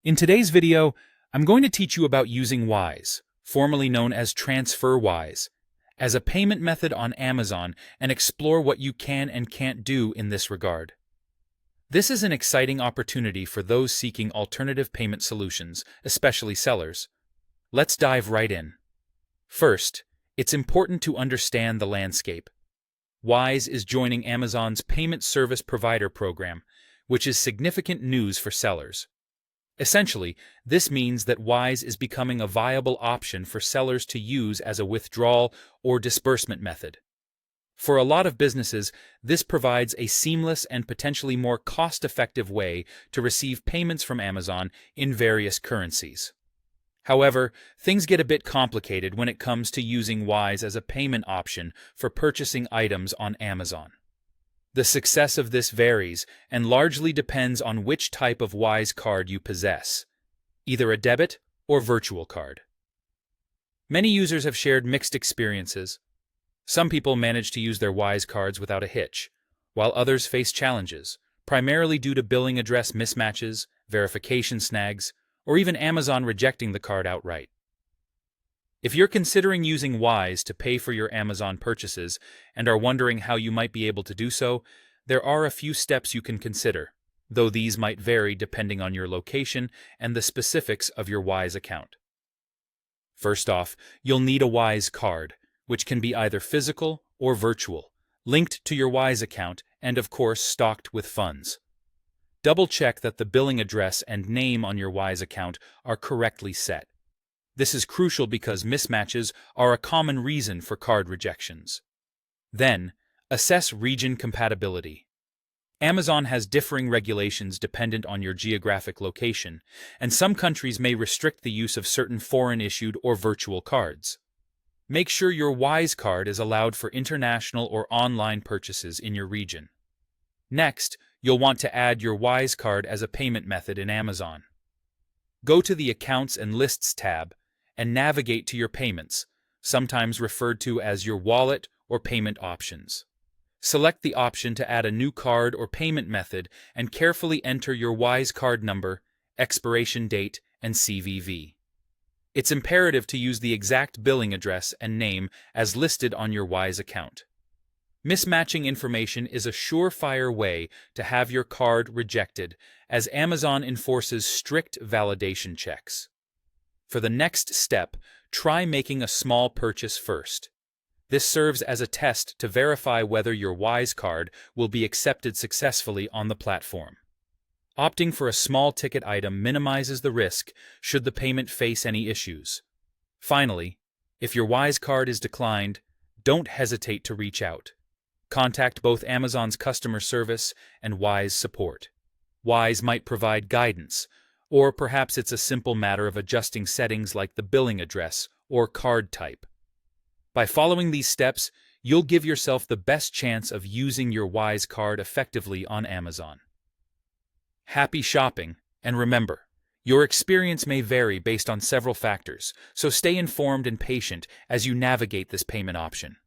In today's video, I'm going to teach you about using Wise, formerly known as TransferWise, as a payment method on Amazon and explore what you can and can't do in this regard. This is an exciting opportunity for those seeking alternative payment solutions, especially sellers. Let's dive right in. First, it's important to understand the landscape. Wise is joining Amazon's Payment Service Provider program, which is significant news for sellers. Essentially, this means that Wise is becoming a viable option for sellers to use as a withdrawal or disbursement method. For a lot of businesses, this provides a seamless and potentially more cost-effective way to receive payments from Amazon in various currencies. However, things get a bit complicated when it comes to using Wise as a payment option for purchasing items on Amazon. The success of this varies and largely depends on which type of Wise card you possess, either a debit or virtual card. Many users have shared mixed experiences. Some people manage to use their Wise cards without a hitch, while others face challenges, primarily due to billing address mismatches, verification snags, or even Amazon rejecting the card outright. If you're considering using Wise to pay for your Amazon purchases and are wondering how you might be able to do so, there are a few steps you can consider, though these might vary depending on your location and the specifics of your Wise account. First off, you'll need a Wise card, which can be either physical or virtual, linked to your Wise account and, of course, stocked with funds. Double-check that the billing address and name on your Wise account are correctly set. This is crucial because mismatches are a common reason for card rejections. Then, assess region compatibility. Amazon has differing regulations dependent on your geographic location, and some countries may restrict the use of certain foreign-issued or virtual cards. Make sure your Wise card is allowed for international or online purchases in your region. Next, you'll want to add your Wise card as a payment method in Amazon. Go to the Accounts and Lists tab and navigate to your payments, sometimes referred to as your wallet or payment options. Select the option to add a new card or payment method and carefully enter your Wise card number, expiration date, and CVV. It's imperative to use the exact billing address and name as listed on your Wise account. Mismatching information is a surefire way to have your card rejected, as Amazon enforces strict validation checks. For the next step, try making a small purchase first. This serves as a test to verify whether your Wise card will be accepted successfully on the platform. Opting for a small ticket item minimizes the risk should the payment face any issues. Finally, if your Wise card is declined, don't hesitate to reach out. Contact both Amazon's customer service and Wise support. Wise might provide guidance, or perhaps it's a simple matter of adjusting settings like the billing address or card type. By following these steps, you'll give yourself the best chance of using your Wise card effectively on Amazon. Happy shopping, and remember, your experience may vary based on several factors, so stay informed and patient as you navigate this payment option.